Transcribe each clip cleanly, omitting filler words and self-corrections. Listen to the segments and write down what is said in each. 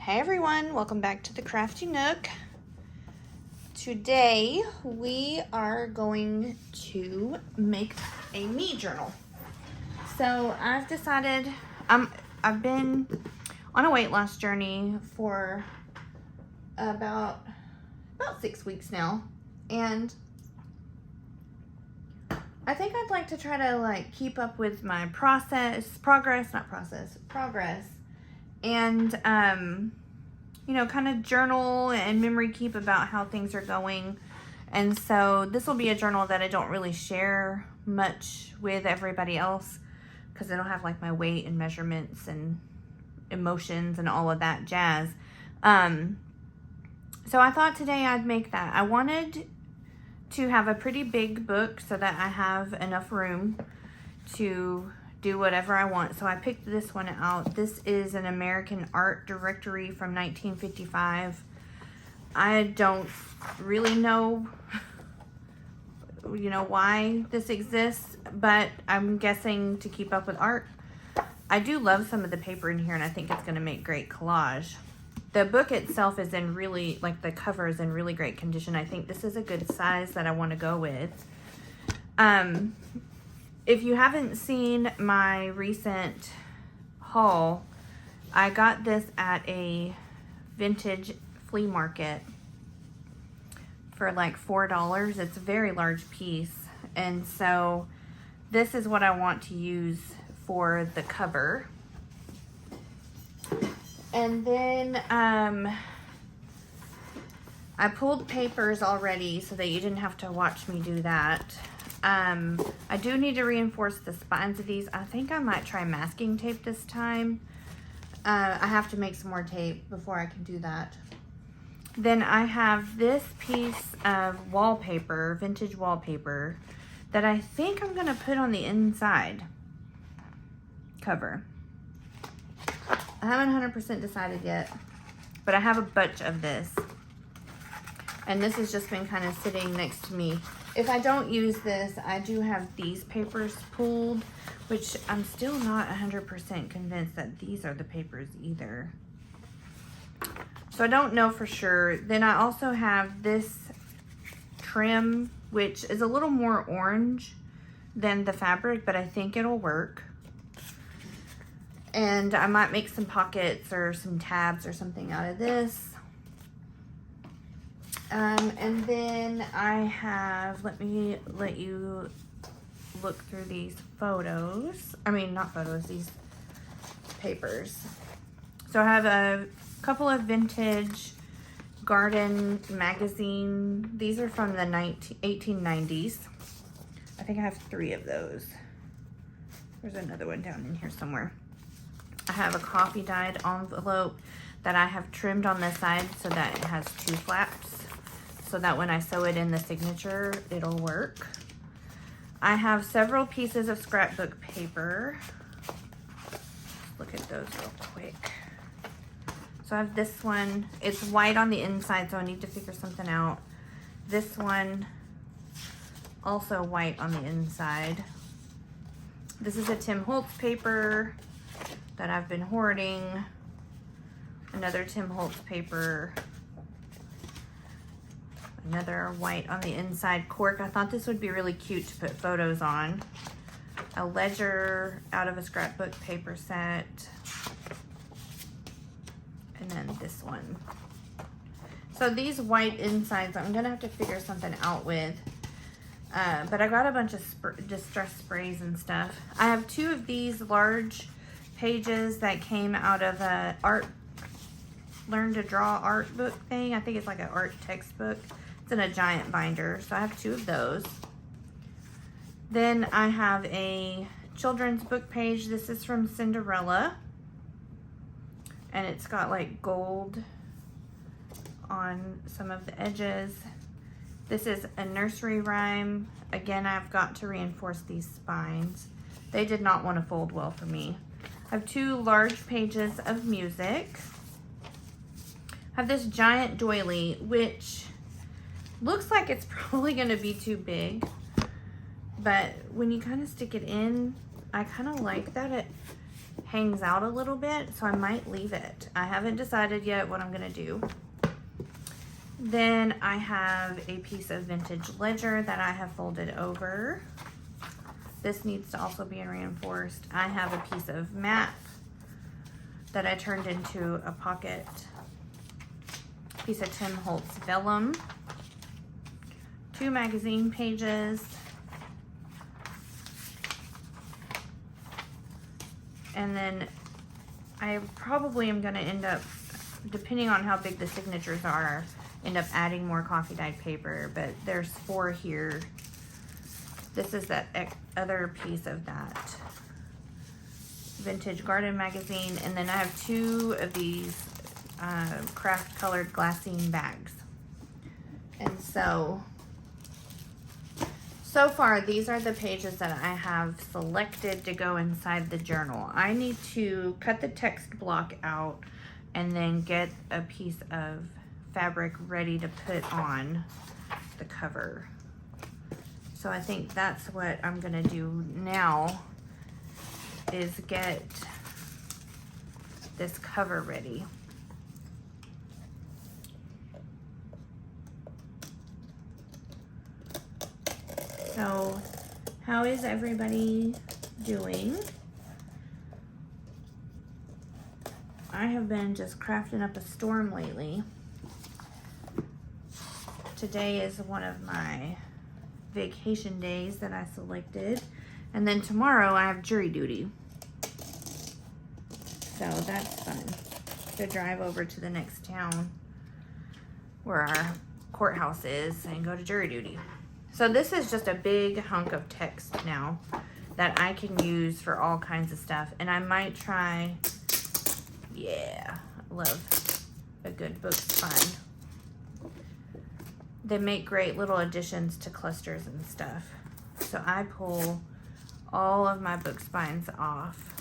Hey everyone, welcome back to the Crafty Nook. Today we are going to make a me journal. So I've decided, I've been on a weight loss journey for about 6 weeks now, and I think I'd like to try to keep up with my progress, and kind of journal and memory keep about how things are going. And so this will be a journal that I don't really share much with everybody else because I don't have my weight and measurements and emotions and all of that jazz. So I thought today I'd make that. I wanted to have a pretty big book so that I have enough room to do whatever I want. So I picked this one out. This is an American art directory from 1955. I don't really know, why this exists, but I'm guessing to keep up with art. I do love some of the paper in here, and I think it's going to make great collage. The book itself is in really, the cover is in really great condition. I think this is a good size that I want to go with. If you haven't seen my recent haul, I got this at a vintage flea market for $4. It's a very large piece. And so this is what I want to use for the cover. And then I pulled papers already so that you didn't have to watch me do that. I do need to reinforce the spines of these. I think I might try masking tape this time. I have to make some more tape before I can do that. Then I have this piece of wallpaper, vintage wallpaper, that I think I'm going to put on the inside cover. I haven't 100% decided yet, but I have a bunch of this. And this has just been kind of sitting next to me. If I don't use this, I do have these papers pulled, which I'm still not 100% convinced that these are the papers either. So I don't know for sure. Then I also have this trim, which is a little more orange than the fabric, but I think it'll work. And I might make some pockets or some tabs or something out of this. And then I have, let me let you look through these photos. I mean, not photos, these papers. So I have a couple of vintage garden magazine. These are from the 1890s. I think I have 3 of those. There's another one down in here somewhere. I have a coffee dyed envelope that I have trimmed on the side so that it has 2 flaps, so that when I sew it in the signature, it'll work. I have several pieces of scrapbook paper. Let's look at those real quick. So I have this one. It's white on the inside, so I need to figure something out. This one, also white on the inside. This is a Tim Holtz paper that I've been hoarding. Another Tim Holtz paper. Another white on the inside cork. I thought this would be really cute to put photos on. A ledger out of a scrapbook paper set. And then this one. So these white insides, I'm gonna have to figure something out with. But I got a bunch of distress sprays and stuff. I have 2 of these large pages that came out of a learn to draw art book thing. I think it's like an art textbook. It's in a giant binder, so I have 2 of those. Then I have a children's book page. This is from Cinderella, and it's got gold on some of the edges. This is a nursery rhyme. Again, I've got to reinforce these spines. They did not want to fold well for me. I have 2 large pages of music. I have this giant doily, which looks like it's probably going to be too big, but when you kind of stick it in, I kind of like that it hangs out a little bit, so I might leave it. I haven't decided yet what I'm gonna do. Then I have a piece of vintage ledger that I have folded over. This needs to also be reinforced. I have a piece of map that I turned into a pocket. Piece of Tim Holtz vellum. 2 magazine pages. And then I probably am going to end up, depending on how big the signatures are, end up adding more coffee dyed paper, but there's 4 here. This is that other piece of that vintage garden magazine, and then I have 2 of these craft colored glassine bags. And so far these are the pages that I have selected to go inside the journal. I need to cut the text block out and then get a piece of fabric ready to put on the cover. So I think that's what I'm gonna do now, is get this cover ready. So how is everybody doing? I have been just crafting up a storm lately. Today is one of my vacation days that I selected, and then tomorrow I have jury duty, so that's fun, to drive over to the next town where our courthouse is and go to jury duty. So this is just a big hunk of text now that I can use for all kinds of stuff, and I might try, yeah, I love a good book spine. They make great little additions to clusters and stuff. So I pull all of my book spines off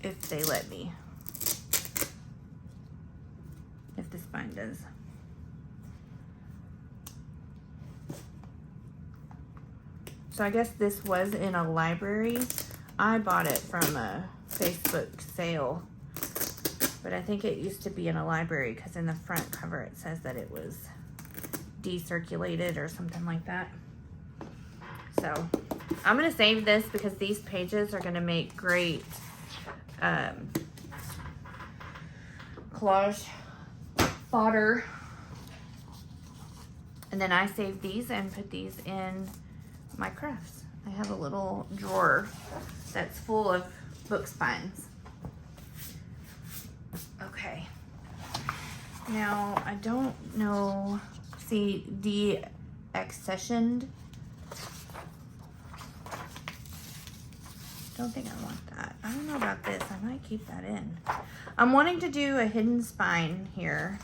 if they let me. If the spine does. So I guess this was in a library. I bought it from a Facebook sale, but I think it used to be in a library because in the front cover it says that it was decirculated or something like that. So I'm gonna save this because these pages are gonna make great collage fodder. And then I save these and put these in my crafts. I have a little drawer that's full of book spines. Okay. Now I don't know. See, de-accessioned. Don't think I want that. I don't know about this. I might keep that in. I'm wanting to do a hidden spine here.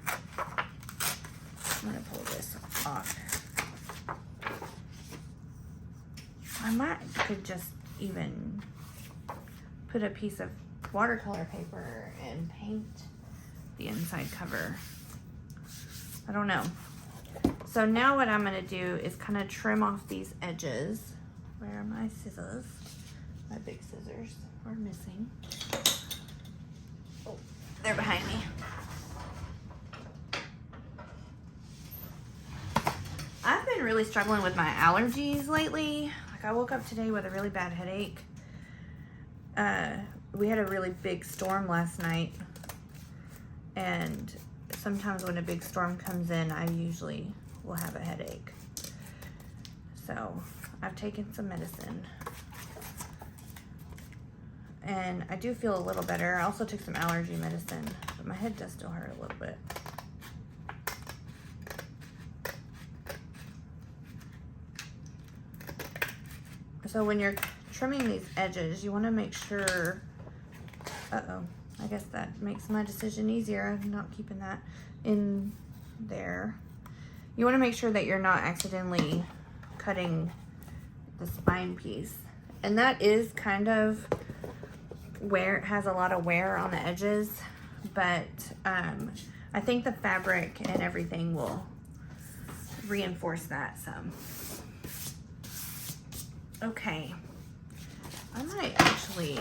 I'm gonna pull this off. I could just even put a piece of watercolor paper and paint the inside cover. I don't know. So now what I'm gonna do is kind of trim off these edges. Where are my scissors? My big scissors are missing. Oh, they're behind me. I've been really struggling with my allergies lately. Like I woke up today with a really bad headache. We had a really big storm last night, and sometimes when a big storm comes in, I usually will have a headache. So I've taken some medicine, and I do feel a little better. I also took some allergy medicine, but my head does still hurt a little bit. So when you're trimming these edges, you want to make sure, I guess that makes my decision easier. I'm not keeping that in there. You want to make sure that you're not accidentally cutting the spine piece. And that is kind of where it has a lot of wear on the edges, but I think the fabric and everything will reinforce that some. Okay. I might actually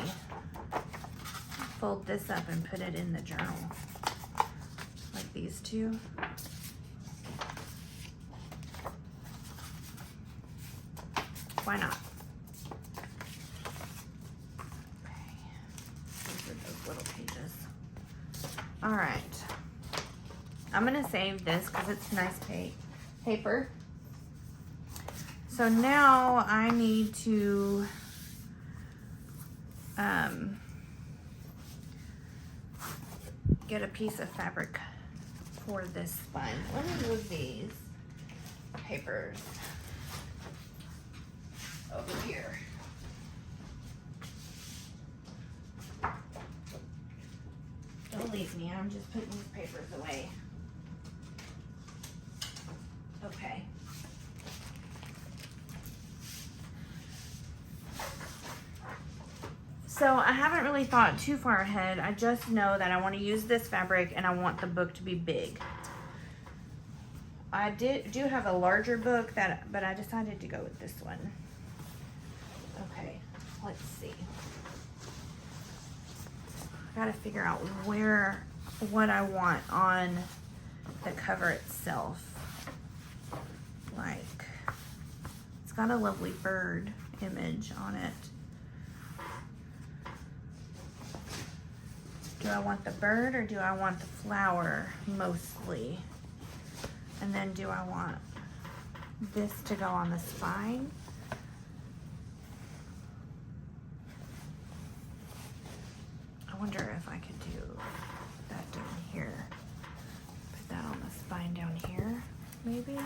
fold this up and put it in the journal. Like these two. Why not? Okay. These are those little pages. All right. I'm gonna save this because it's nice paper. So now I need to get a piece of fabric for this spine. Let me move these papers over here. Don't leave me, I'm just putting these papers away. Okay. So I haven't really thought too far ahead. I just know that I want to use this fabric and I want the book to be big. I do have a larger book but I decided to go with this one. Okay, let's see. I gotta figure out what I want on the cover itself. Like, it's got a lovely bird image on it. Do I want the bird or do I want the flower mostly? And then do I want this to go on the spine? I wonder if I could do that down here. Put that on the spine down here, maybe?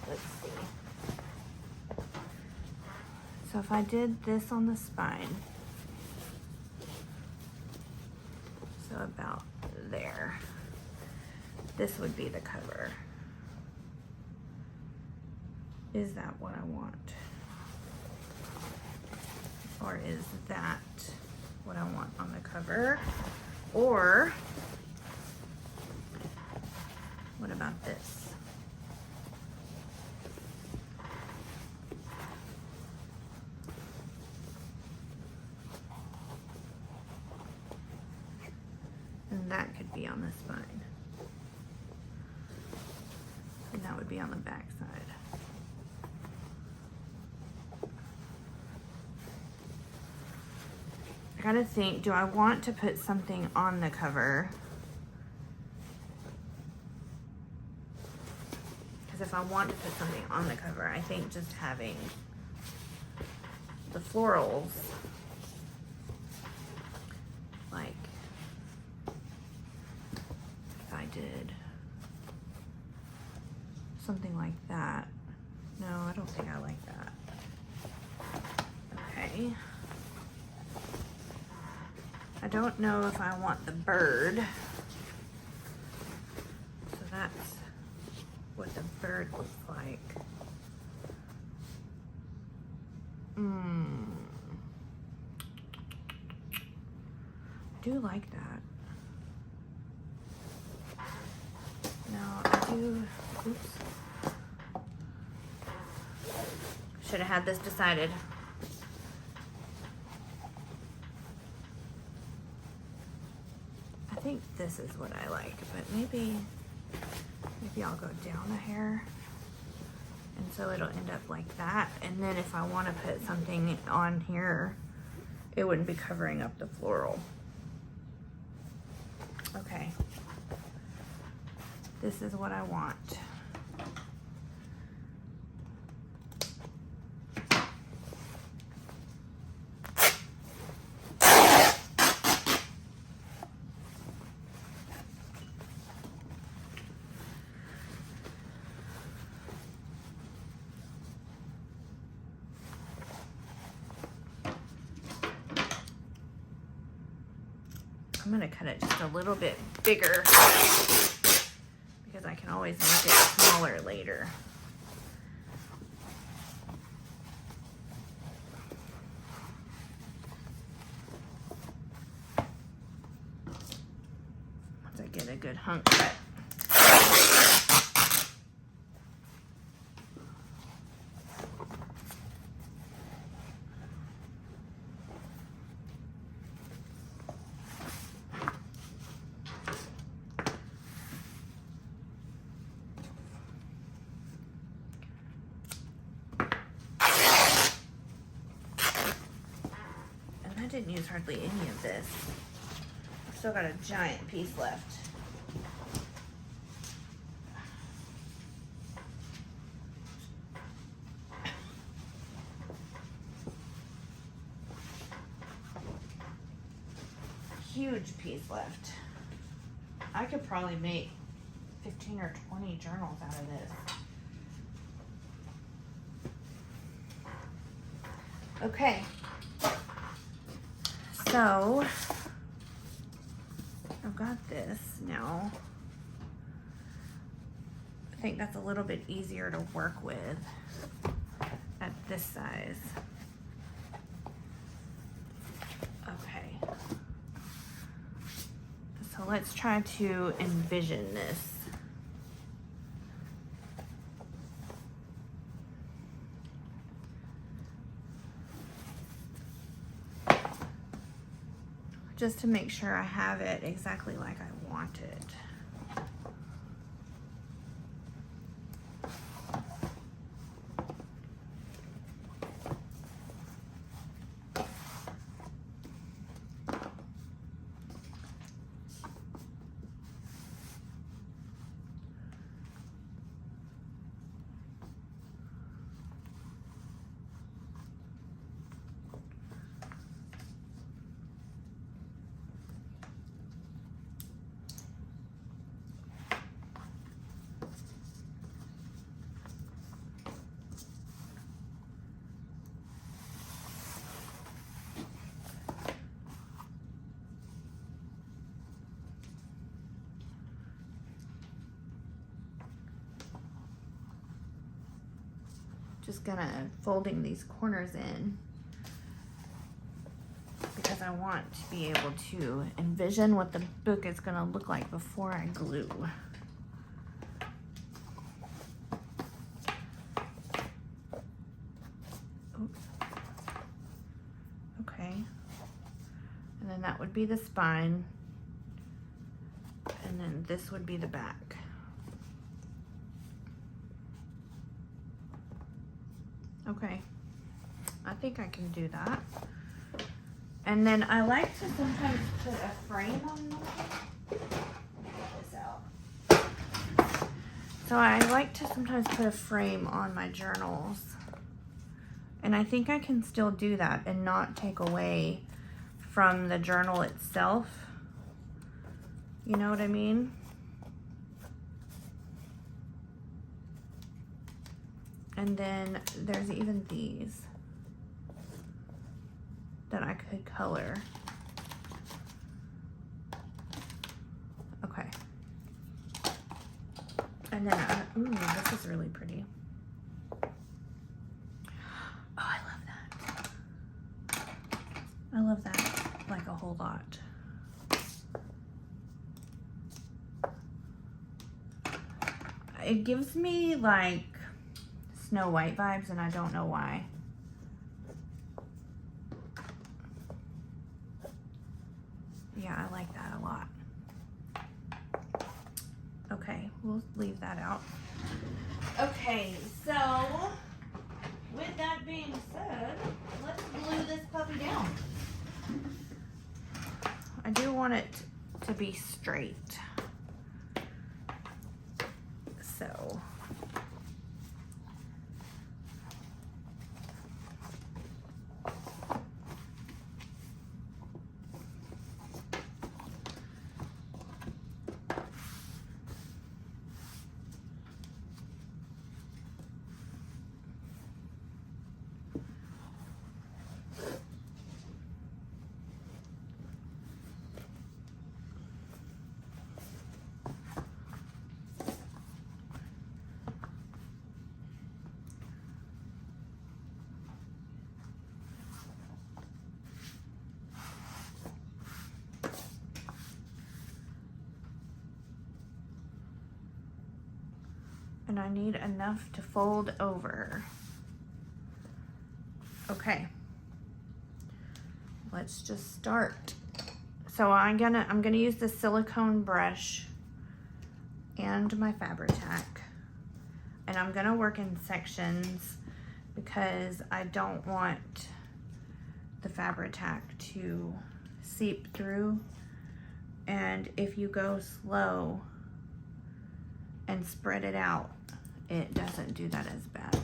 Let's see. So if I did this on the spine, so about there, this would be the cover. Is that what I want? Or is that what I want on the cover? Or what about this? And that could be on the spine. And that would be on the back side. I gotta think, do I want to put something on the cover? Because if I want to put something on the cover, I think just having the florals, like if I did something like that. No, I don't think I like that. Okay. I don't know if I want the bird. So that's what the bird looks like. I do like that. No, I do, oops. Should have had this decided. I think this is what I like, but maybe I'll go down a hair, and so it'll end up like that. And then if I want to put something on here, it wouldn't be covering up the floral. Okay, this is what I want. I'm gonna cut it just a little bit bigger because I can always make it smaller later. Once I get a good hunk cut. didn't use hardly any of this. Still got a giant piece left. Huge piece left. I could probably make 15 or 20 journals out of this. Okay. So, I've got this now. I think that's a little bit easier to work with at this size. Okay. So let's try to envision this. Just to make sure I have it exactly like I want it. Just gonna folding these corners in because I want to be able to envision what the book is gonna look like before I glue. Oops. Okay, and then that would be the spine, and then this would be the back. Okay, I think I can do that. And then I like to sometimes put a frame on them. Get this out. So I like to sometimes put a frame on my journals. And I think I can still do that and not take away from the journal itself. You know what I mean? And then there's even these that I could color. Okay. And then, ooh, this is really pretty. Oh, I love that. I love that like a whole lot. It gives me like Snow White vibes, and I don't know why. Yeah, I like that a lot. Okay, we'll leave that out. Okay, so with that being said, let's glue this puppy down. I do want it to be straight. So and I need enough to fold over. Okay, let's just start. So I'm gonna use the silicone brush and my Fabri-Tac, and I'm gonna work in sections because I don't want the Fabri-Tac to seep through, and if you go slow and spread it out, it doesn't do that as bad.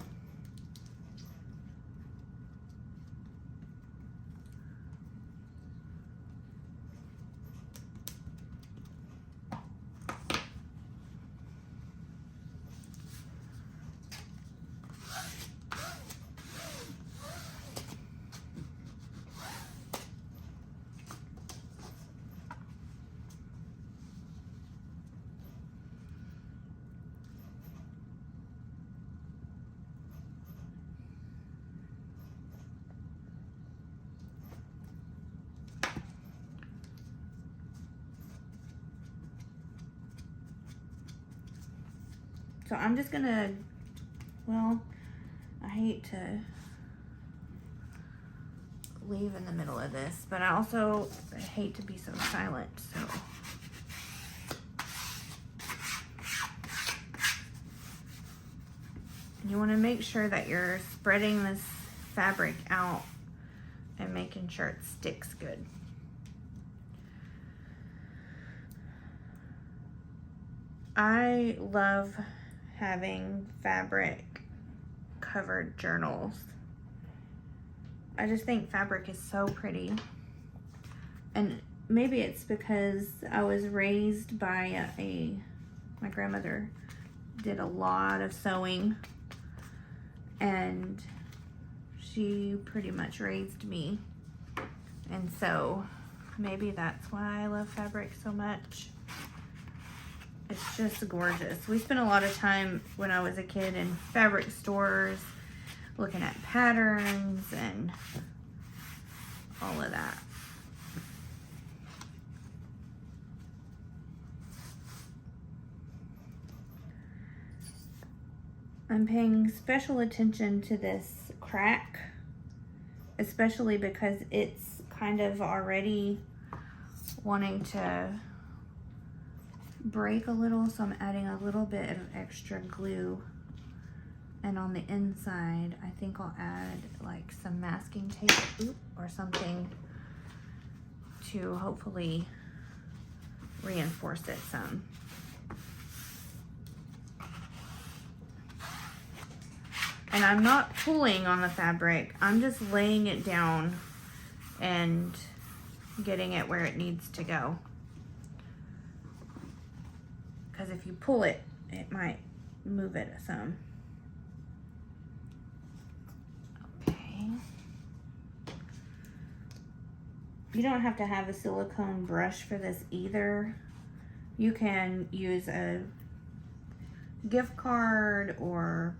So I'm just gonna, well, I hate to leave in the middle of this, but I also hate to be so silent, so. You wanna make sure that you're spreading this fabric out and making sure it sticks good. I love having fabric covered journals. I just think fabric is so pretty. And maybe it's because I was raised by my grandmother did a lot of sewing, and she pretty much raised me. And so maybe that's why I love fabric so much. It's just gorgeous. We spent a lot of time when I was a kid in fabric stores looking at patterns and all of that. I'm paying special attention to this crack, especially because it's kind of already wanting to break a little, so I'm adding a little bit of extra glue. And on the inside, I think I'll add like some masking tape or something to hopefully reinforce it some. And I'm not pulling on the fabric, I'm just laying it down and getting it where it needs to go. Because if you pull it, it might move it some. Okay. You don't have to have a silicone brush for this either. You can use a gift card, or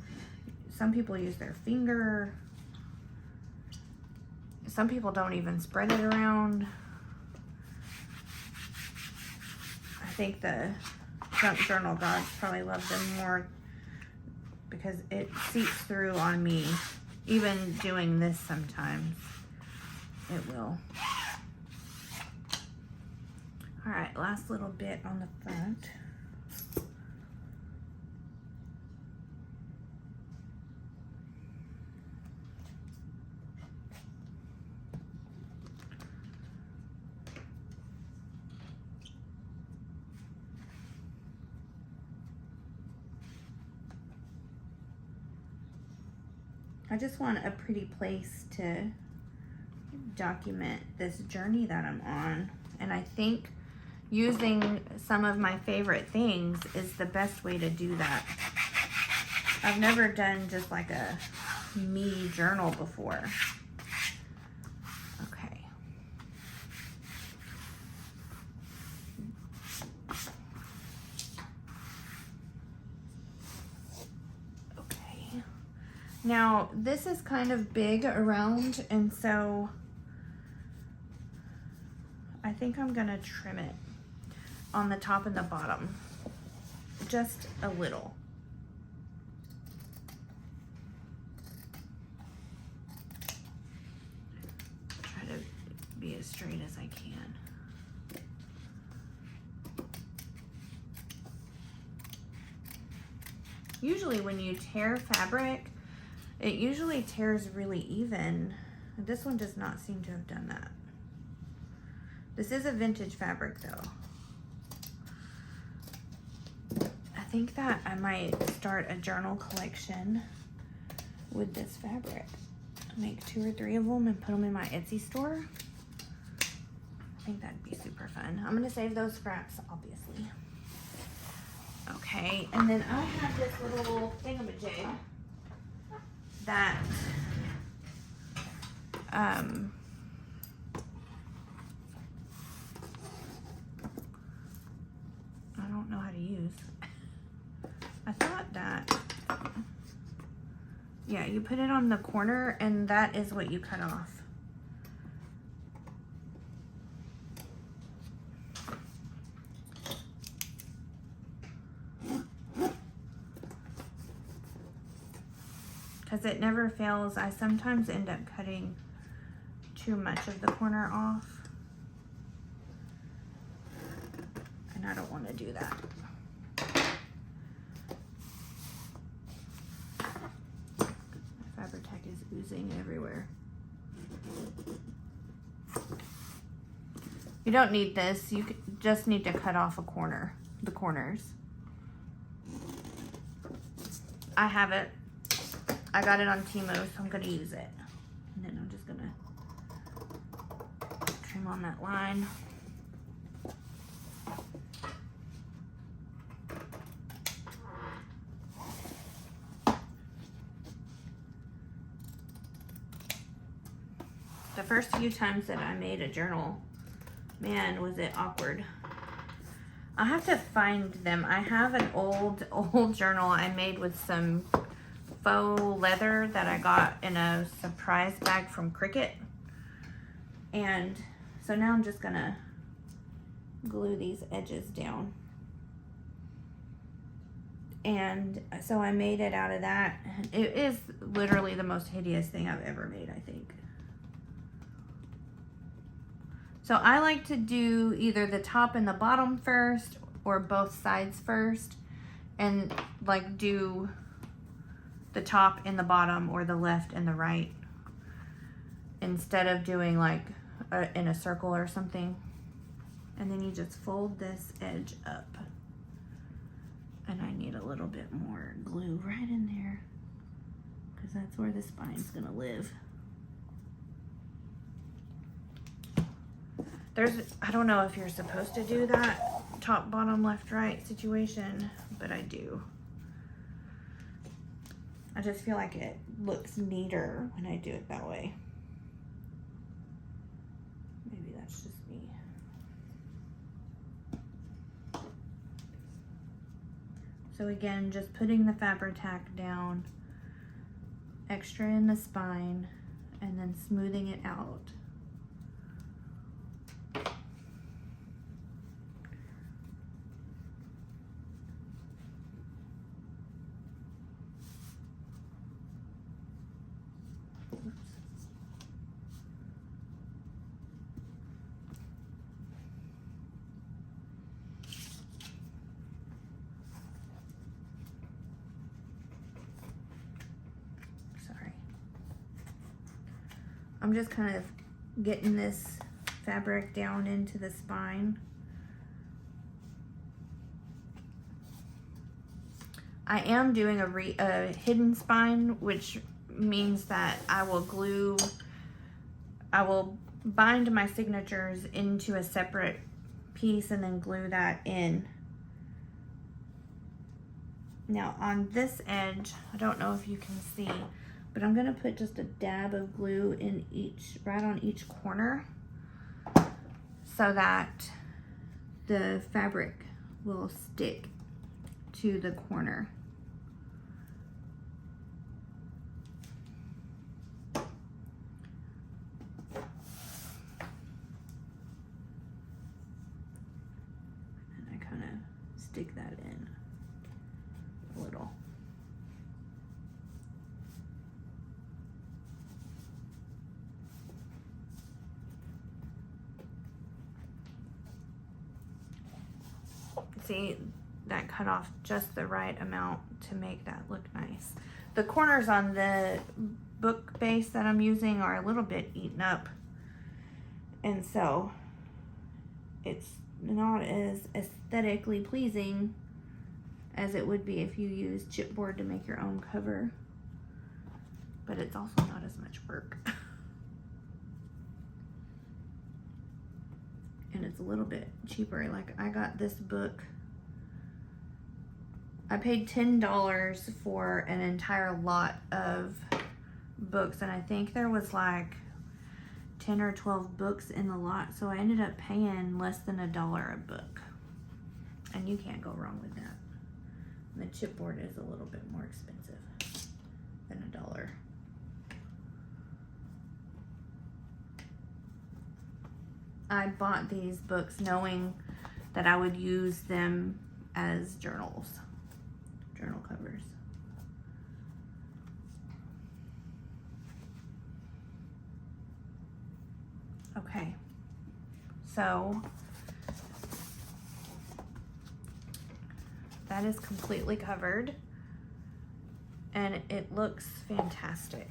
some people use their finger. Some people don't even spread it around. I think the Junk Journal gods probably love them more because it seeps through on me. Even doing this sometimes, it will. All right, last little bit on the front. I just want a pretty place to document this journey that I'm on. And I think using some of my favorite things is the best way to do that. I've never done just like a me journal before. Okay. Okay. Now, this is kind of big around, and so I think I'm gonna trim it on the top and the bottom, just a little. Try to be as straight as I can. Usually when you tear fabric, it usually tears really even This one does not seem to have done that. This is a vintage fabric though. I think that I might start a journal collection with this fabric. Make 2 or 3 of them and put them in my Etsy store. I think that'd be super fun. I'm gonna save those scraps, obviously. Okay, and then I have this little thingamajig that I don't know how to use. I thought that, yeah, you put it on the corner and that is what you cut off. Because it never fails. I sometimes end up cutting too much of the corner off. And I don't want to do that. My Fabri-Tac is oozing everywhere. You don't need this. You just need to cut off a corner, the corners. I have it. I got it on Temu, so I'm gonna use it. And then I'm just gonna trim on that line. The first few times that I made a journal, man, was it awkward. I'll have to find them. I have an old journal I made with some faux leather that I got in a surprise bag from Cricut. And so now I'm just gonna glue these edges down. And so I made it out of that. It is literally the most hideous thing I've ever made, I think. So I like to do either the top and the bottom first or both sides first, and like do the top and the bottom or the left and the right instead of doing like in a circle or something. And then you just fold this edge up, and I need a little bit more glue right in there because that's where the spine's gonna live. I don't know if you're supposed to do that top, bottom, left, right situation, but I do. I just feel like it looks neater when I do it that way. Maybe that's just me. So again, just putting the Fabri-Tac down, extra in the spine, and then smoothing it out. I'm just kind of getting this fabric down into the spine. I am doing a hidden spine, which means that I will bind my signatures into a separate piece and then glue that in. Now on this edge, I don't know if you can see, but I'm gonna put just a dab of glue in right on each corner so that the fabric will stick to the corner. And I kind of stick that in a little. See, that cut off just the right amount to make that look nice. The corners on the book base that I'm using are a little bit eaten up. And so it's not as aesthetically pleasing as it would be if you use chipboard to make your own cover. But it's also not as much work. And it's a little bit cheaper. Like, I got this book, I paid $10 for an entire lot of books, and I think there was like 10 or 12 books in the lot, so I ended up paying less than $1 a book, and you can't go wrong with that. And the chipboard is a little bit more expensive than $1. I bought these books knowing that I would use them as journal covers. Okay, so that is completely covered, and it looks fantastic,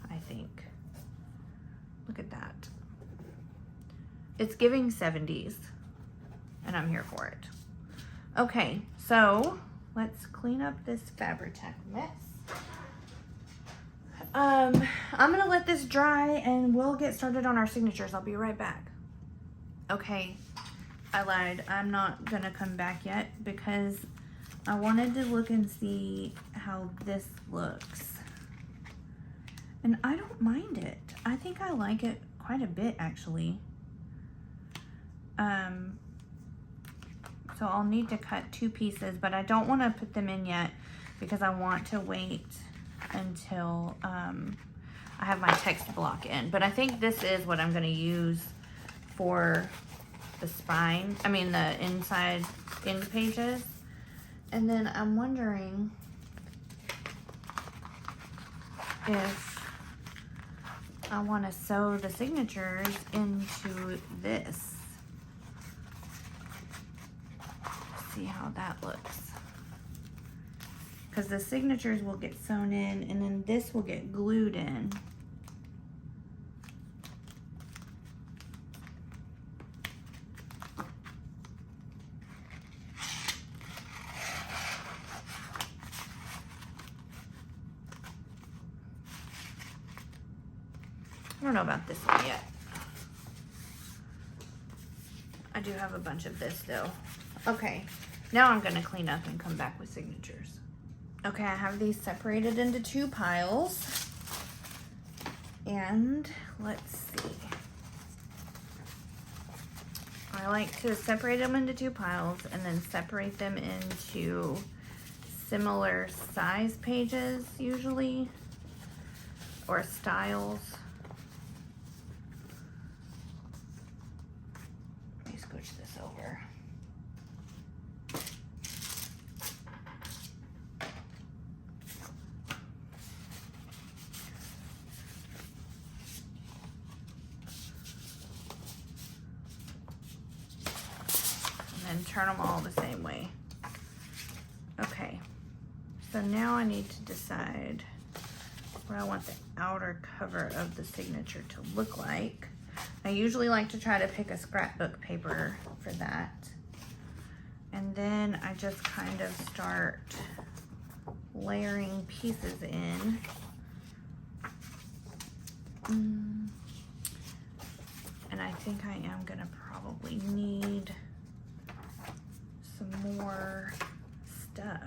I think. Look at that. It's giving 70s, and I'm here for it. Okay, so let's clean up this Fabri-Tac mess. I'm gonna let this dry and we'll get started on our signatures. I'll be right back. Okay, I lied. I'm not gonna come back yet because I wanted to look and see how this looks. And I don't mind it. I think I like it quite a bit, actually. So I'll need to cut 2 pieces, but I don't want to put them in yet because I want to wait until I have my text block in. But I think this is what I'm going to use for the spine, I mean the inside end pages. And then I'm wondering if I want to sew the signatures into this. See how that looks, because the signatures will get sewn in and then this will get glued in. I don't know about this one yet. I do have a bunch of this though. Okay, now I'm gonna clean up and come back with signatures. Okay, I have these separated into 2 piles. And let's see. I like to separate them into 2 piles and then separate them into similar size pages usually, or styles. Let me scooch this over. And turn them all the same way. Okay, so now I need to decide what I want the outer cover of the signature to look like. I usually like to try to pick a scrapbook paper for that. And then I just kind of start layering pieces in. And I think I am gonna probably need some more stuff.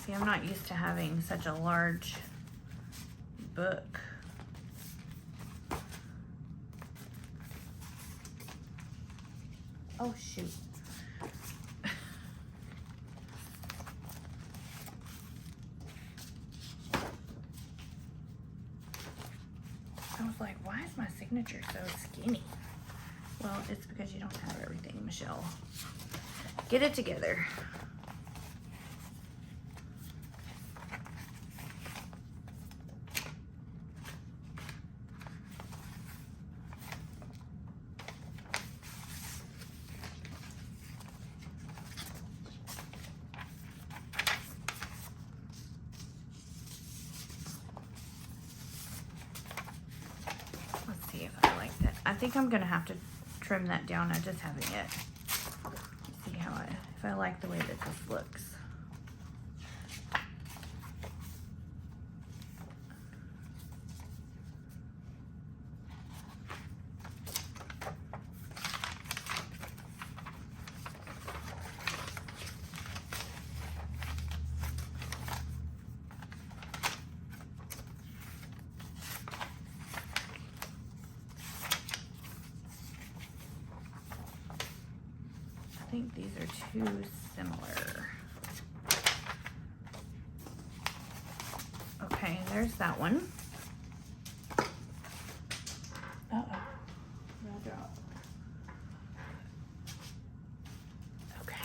See, I'm not used to having such a large book. Oh, shoot. was like, why is my signature so skinny? Well, it's because you don't have everything, Michelle. Get it together. Let's see if I like that. I think I'm gonna have to trim that down. I just haven't yet. See how if I like the way that this looks. I think these are too similar. Okay, there's that one. Uh-oh. That dropped. Okay.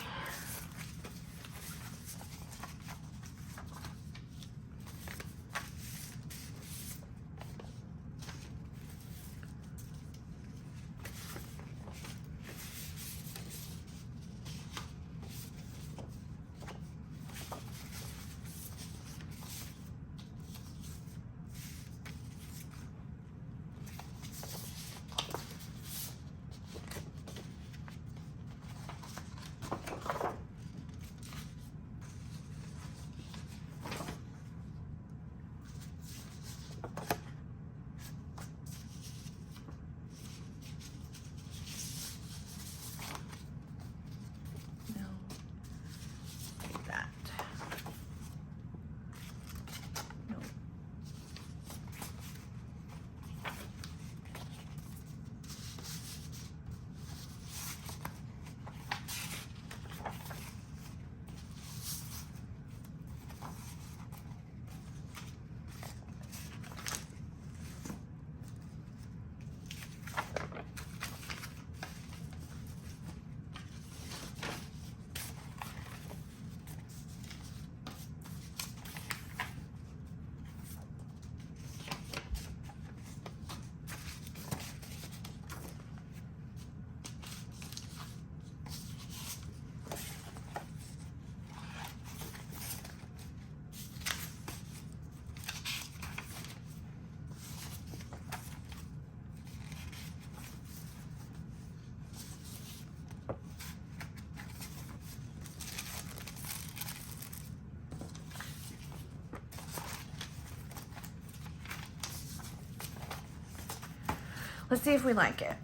Let's see if we like it.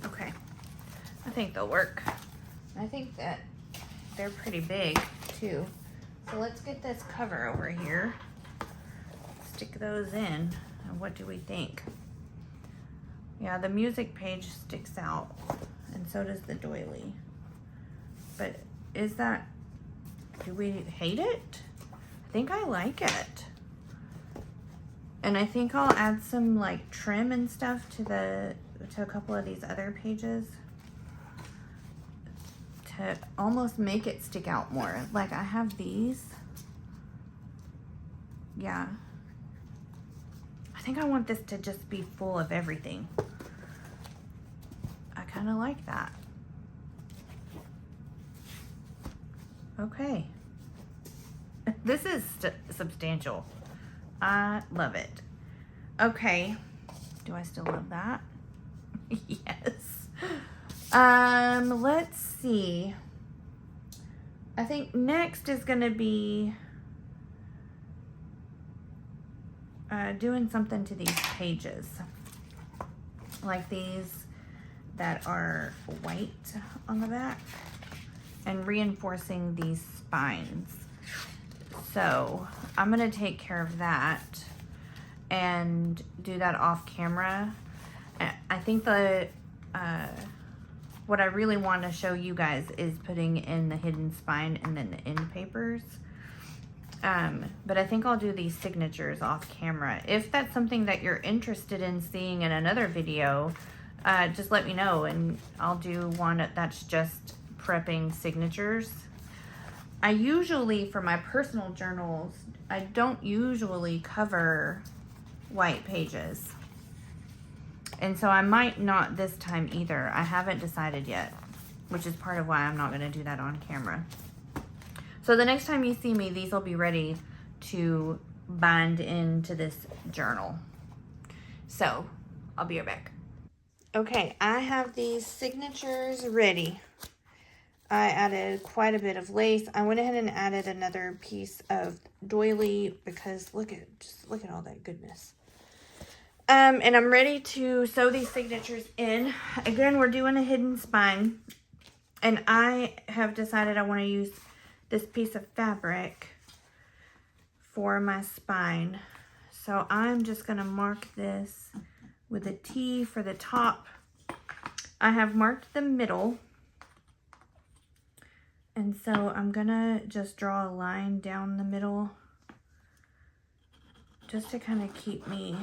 Okay, I think they'll work. I think that they're pretty big too. So let's get this cover over here. Stick those in. And what do we think? Yeah, the music page sticks out, and so does the doily. But is that, do we hate it? I think I like it. And I think I'll add some like trim and stuff to a couple of these other pages to almost make it stick out more. Like I have these. Yeah. I think I want this to just be full of everything. I kind of like that. Okay. This is substantial. I love it. Okay. Do I still love that? Yes. Let's see. I think next is gonna be doing something to these pages. Like these that are white on the back and reinforcing these spines. So I'm gonna take care of that and do that off camera. I think the what I really want to show you guys is putting in the hidden spine and then the end papers. But I think I'll do these signatures off camera. If that's something that you're interested in seeing in another video, just let me know and I'll do one that's just prepping signatures. I usually, for my personal journals, I don't usually cover white pages. And so I might not this time either. I haven't decided yet, which is part of why I'm not going to do that on camera. So the next time you see me, these will be ready to bind into this journal. So I'll be right back. Okay, I have these signatures ready. I added quite a bit of lace. I went ahead and added another piece of doily because just look at all that goodness. And I'm ready to sew these signatures in. Again, we're doing a hidden spine. And I have decided I want to use this piece of fabric for my spine. So I'm just going to mark this with a T for the top. I have marked the middle. And so I'm going to just draw a line down the middle just to kind of keep me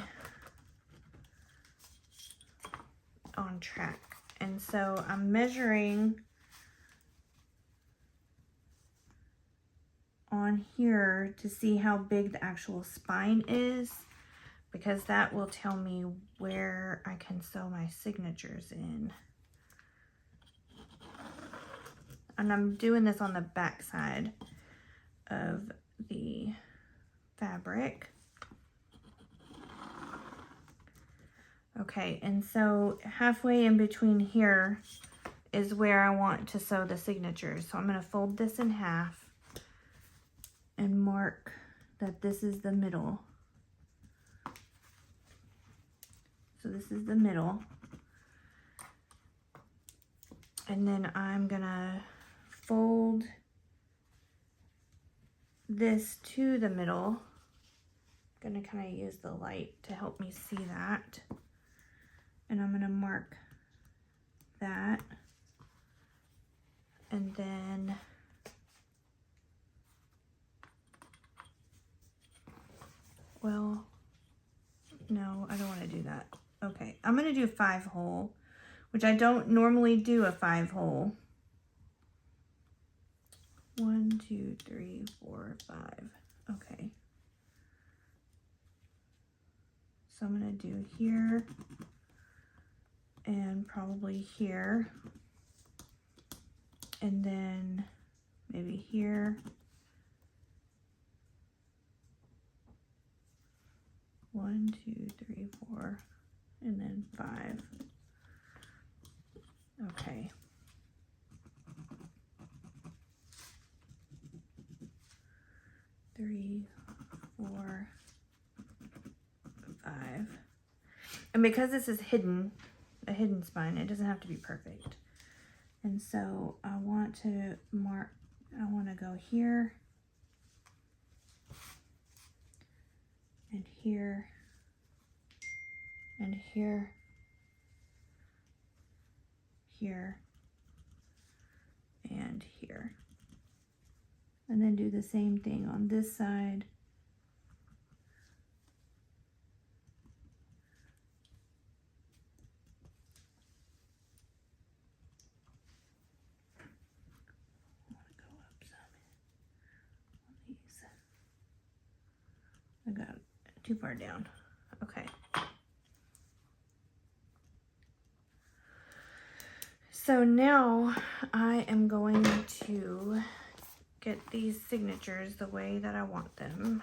on track. And so I'm measuring on here to see how big the actual spine is, because that will tell me where I can sew my signatures in. And I'm doing this on the back side of the fabric. Okay, and so halfway in between here is where I want to sew the signatures. So I'm going to fold this in half and mark that this is the middle. So this is the middle. And then I'm going to fold this to the middle. I'm going to kind of use the light to help me see that. And I'm going to mark that. And then well, no, I don't want to do that. Okay, I'm going to do a 5-hole, which I don't normally do a 5-hole. 1, 2, 3, 4, 5. Okay. So I'm going to do here and probably here. And then maybe here. 1, 2, 3, 4, and then 5. Okay. Three, 4, 5. And because this is hidden, a hidden spine, it doesn't have to be perfect. And so I want to mark, I want to go here and here and here, here, and here. And then do the same thing on this side. I want to go up some on these. I got too far down. Okay. So now I am going to get these signatures the way that I want them.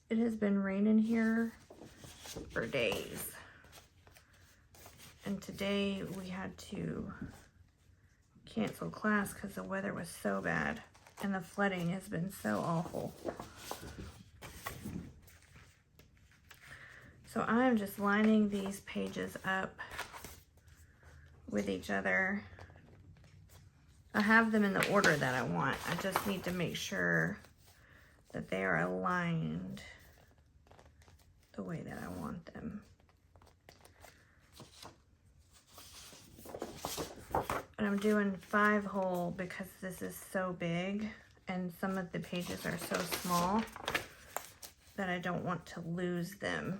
It has been raining here for days. And today we had to cancel class because the weather was so bad and the flooding has been so awful. So I'm just lining these pages up with each other. I have them in the order that I want. I just need to make sure that they are aligned the way that I want them. And I'm doing 5 hole because this is so big and some of the pages are so small that I don't want to lose them.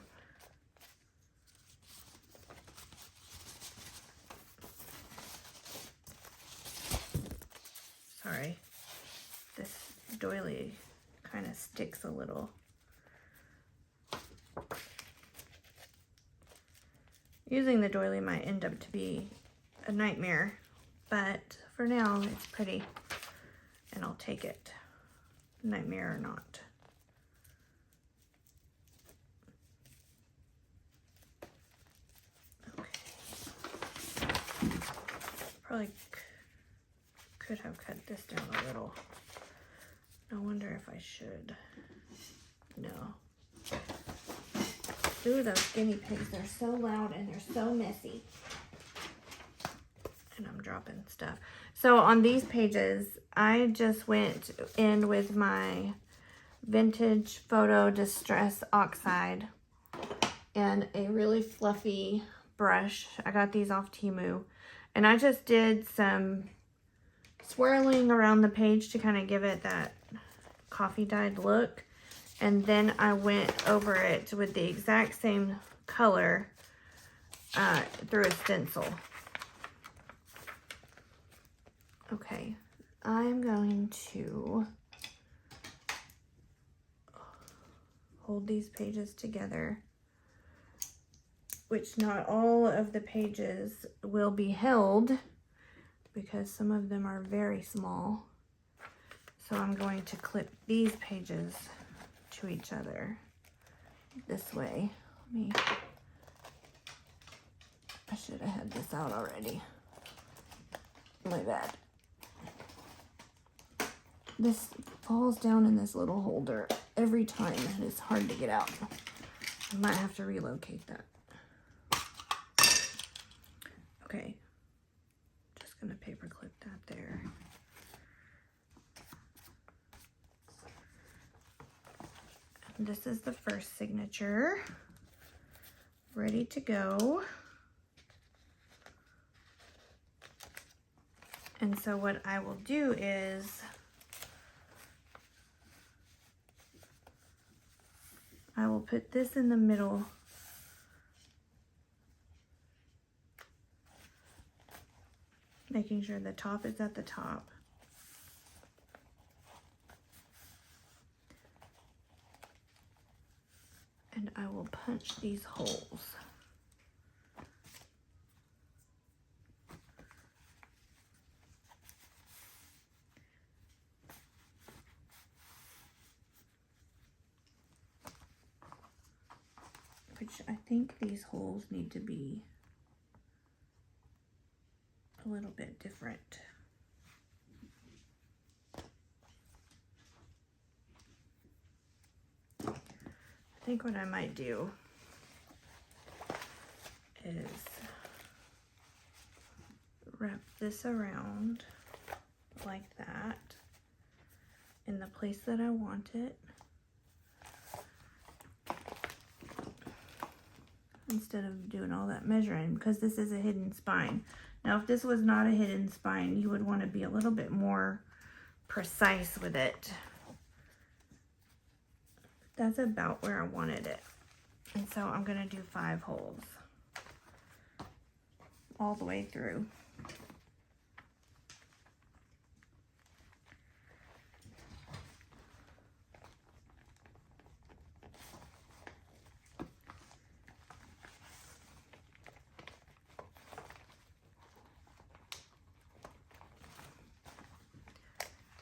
Sorry, this doily kind of sticks a little. Using the doily might end up to be a nightmare, but for now it's pretty and I'll take it, nightmare or not. Okay. Probably could have cut this down a little. I wonder if I should. No. Ooh, those guinea pigs, they're so loud and they're so messy. And I'm dropping stuff. So on these pages, I just went in with my Vintage Photo Distress Oxide and a really fluffy brush. I got these off Temu. And I just did some swirling around the page to kind of give it that coffee dyed look. And then I went over it with the exact same color through a stencil. Okay, I'm going to hold these pages together, which not all of the pages will be held because some of them are very small. So I'm going to clip these pages to each other this way. I should have had this out already. My bad. This falls down in this little holder every time and it's hard to get out. I might have to relocate that. Okay, just gonna paper clip that there. And this is the first signature, ready to go. And so what I will do is I will put this in the middle making sure the top is at the top. And I will punch these holes. Which I think these holes need to be a little bit different. I think what I might do is wrap this around like that in the place that I want it, instead of doing all that measuring, because this is a hidden spine. Now, if this was not a hidden spine, you would want to be a little bit more precise with it. That's about where I wanted it. And so I'm going to do 5 holes all the way through.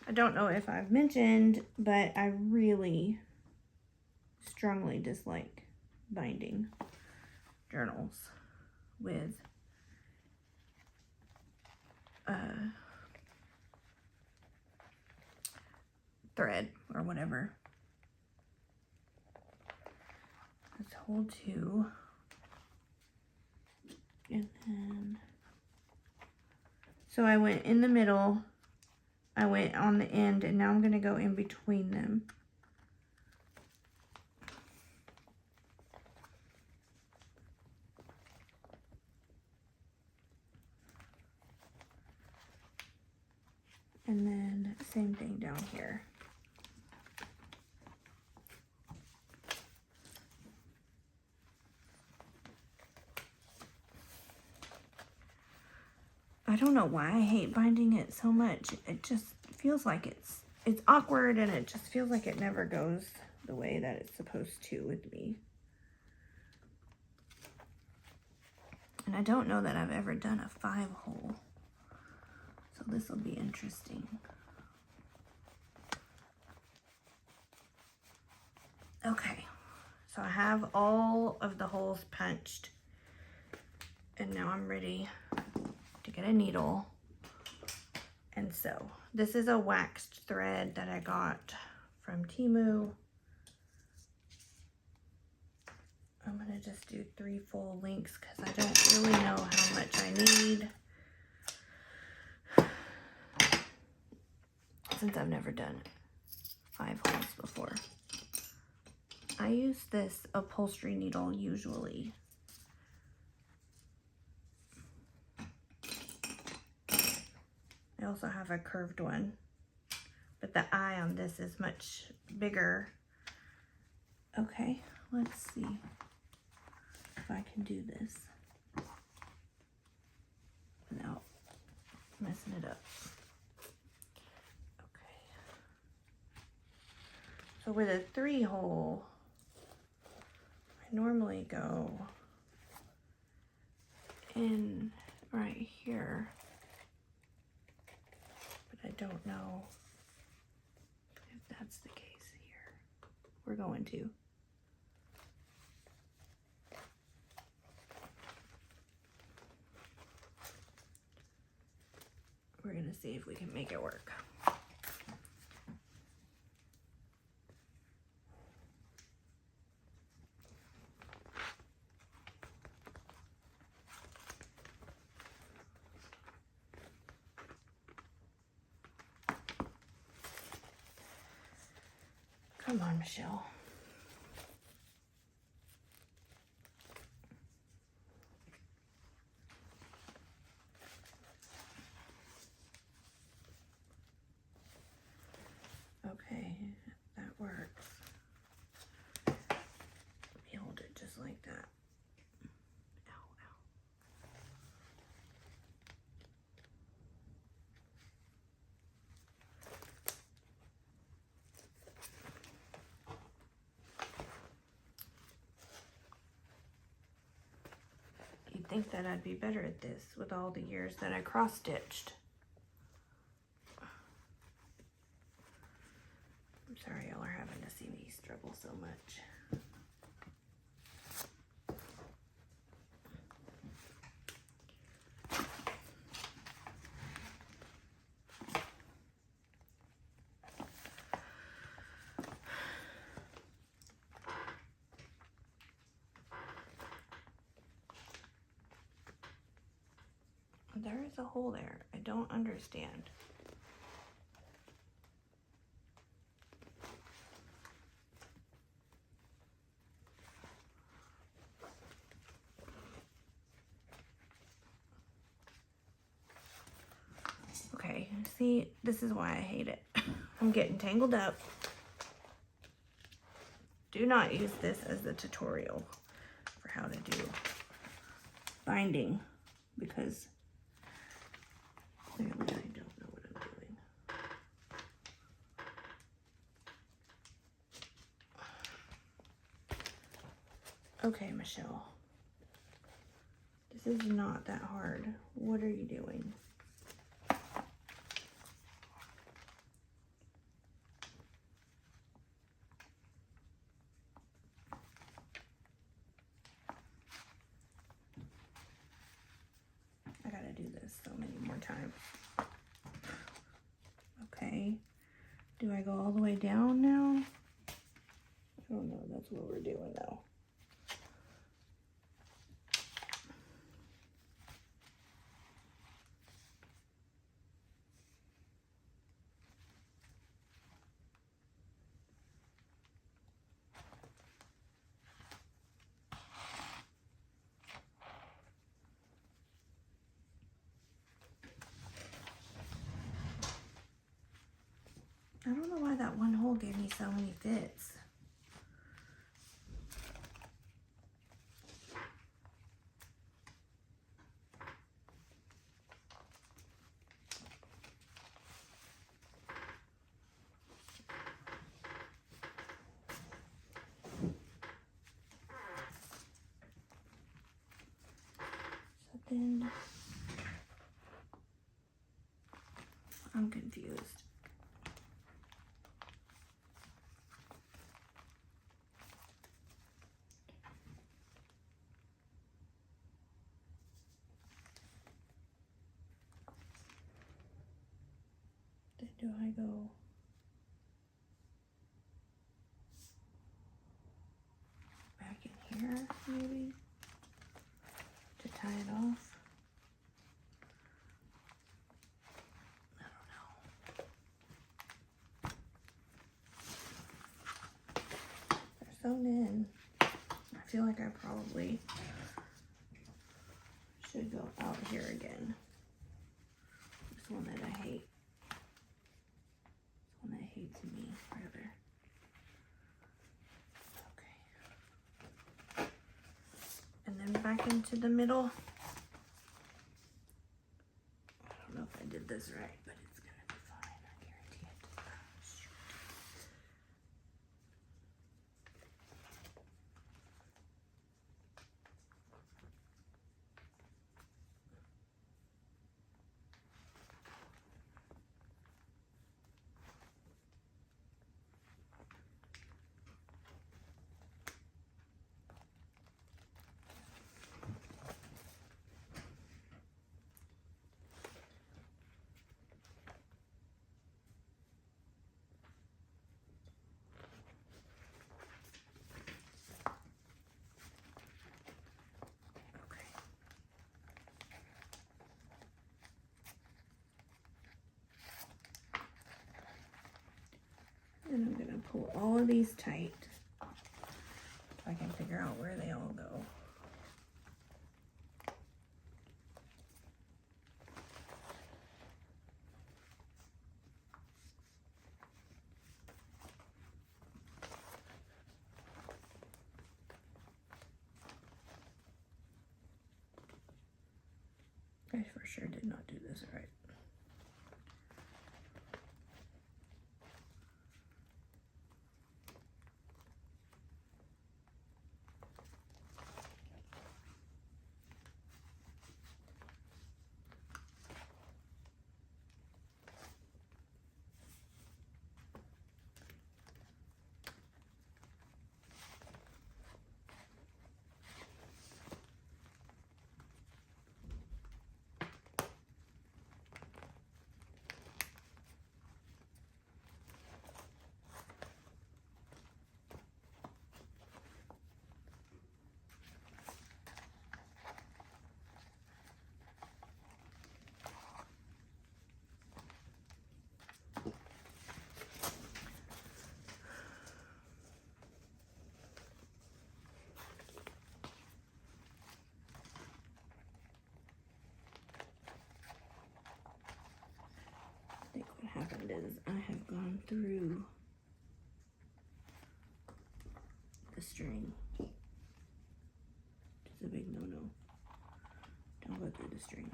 I don't know if I've mentioned, but I really strongly dislike binding journals with thread or whatever. Let's hold 2. And then, so I went in the middle, I went on the end, and now I'm going to go in between them. And then same thing down here. I don't know why I hate binding it so much. It just feels like it's awkward, and it just feels like it never goes the way that it's supposed to with me. And I don't know that I've ever done a 5-hole. So this will be interesting. Okay, so I have all of the holes punched, and now I'm ready to get a needle and sew. This is a waxed thread that I got from Temu. I'm gonna just do 3 full lengths because I don't really know how much I need, since I've never done 5 holes before. I use this upholstery needle usually. I also have a curved one, but the eye on this is much bigger. Okay, let's see if I can do this without messing it up. Okay. So with a 3-hole, I normally go in right here, but I don't know if that's the case here. We're going to. We're gonna see if we can make it work. Come on, Michelle. Okay, that works. Let me hold it just like that. Ow, ow. You'd think that I'd be better at this with all the years that I cross-stitched. I'm sorry y'all are having to see me struggle so much. There is a hole there. I don't understand. Okay, see, this is why I hate it. I'm getting tangled up. Do not use this as the tutorial for how to do binding, because clearly I don't know what I'm doing. Okay, Michelle. This is not that hard. What are you doing? so many more times. Okay. Do I go all the way down now? I don't know. That's what we're doing though. I don't know why that one hole gave me so many fits. So then I'm confused. Then do I go back in here maybe to tie it off? I don't know. They're sewn in. I feel like I probably should go out here again. This one that I hate. This one that hates me, rather. Okay. And then back into the middle. I don't know if I did this right, but it's gonna be fine, I guarantee it. Shoot. And I'm gonna pull all of these tight so I can figure out where they all go. I for sure did not do this right. I think what happened is I have gone through the string. It's a big no-no. Don't go through the string.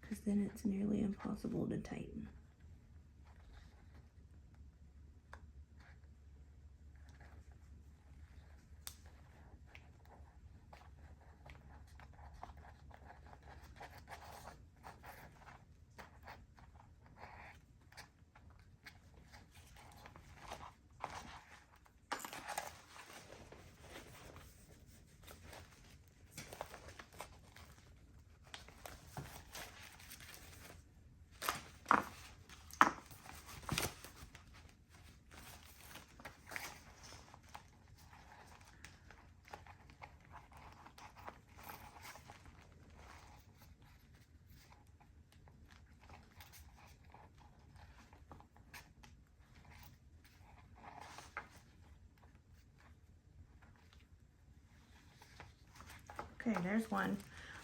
Because then it's nearly impossible to tighten. Okay, there's one.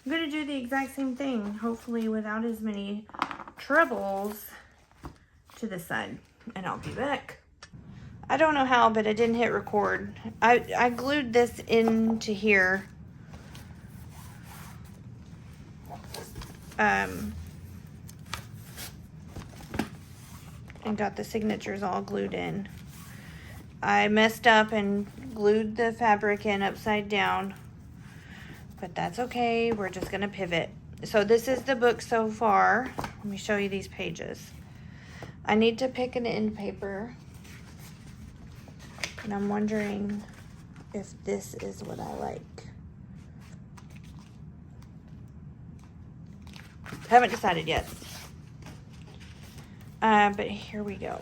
I'm going to do the exact same thing, hopefully without as many troubles to this side. And I'll be back. I don't know how, but it didn't hit record. I glued this into here. And got the signatures all glued in. I messed up and glued the fabric in upside down, but that's okay. We're just gonna pivot. So this is the book so far. Let me show you these pages. I need to pick an end paper, and I'm wondering if this is what I like. Haven't decided yet. But here we go.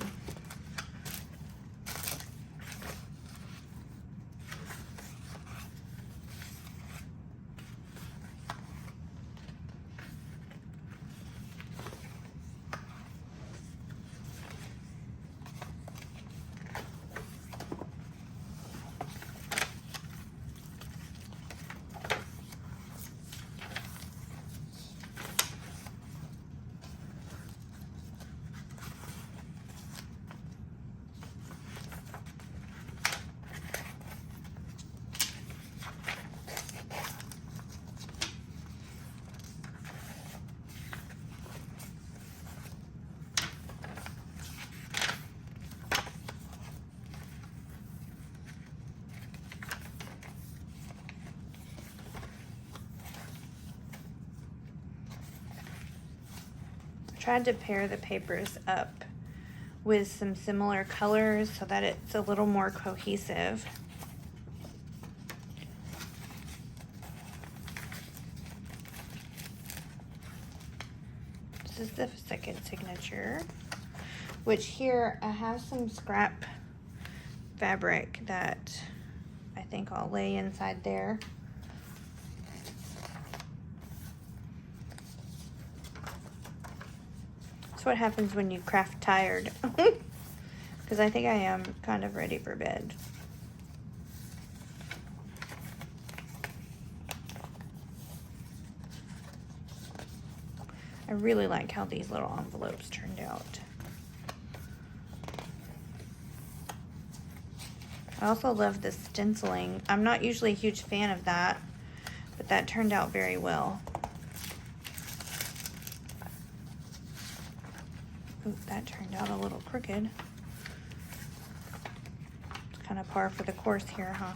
Tried to pair the papers up with some similar colors so that it's a little more cohesive. This is the second signature, which here I have some scrap fabric that I think I'll lay inside there. That's what happens when you craft tired. Because I think I am kind of ready for bed. I really like how these little envelopes turned out. I also love the stenciling. I'm not usually a huge fan of that, but that turned out very well. Ooh, that turned out a little crooked. It's kind of par for the course here, huh?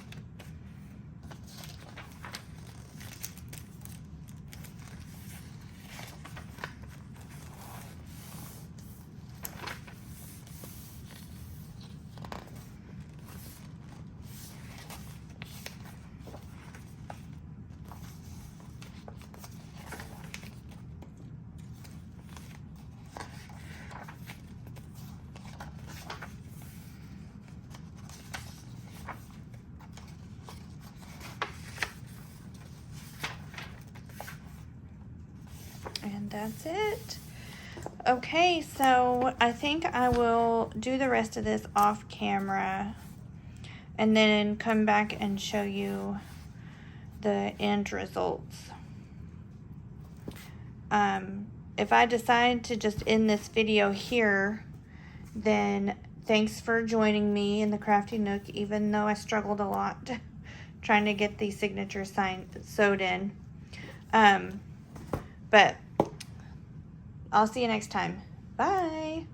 And that's it. Okay, so I think I will do the rest of this off camera and then come back and show you the end results. If I decide to just end this video here, then thanks for joining me in the Crafty Nook, even though I struggled a lot trying to get these signatures sewed in. But I'll see you next time. Bye.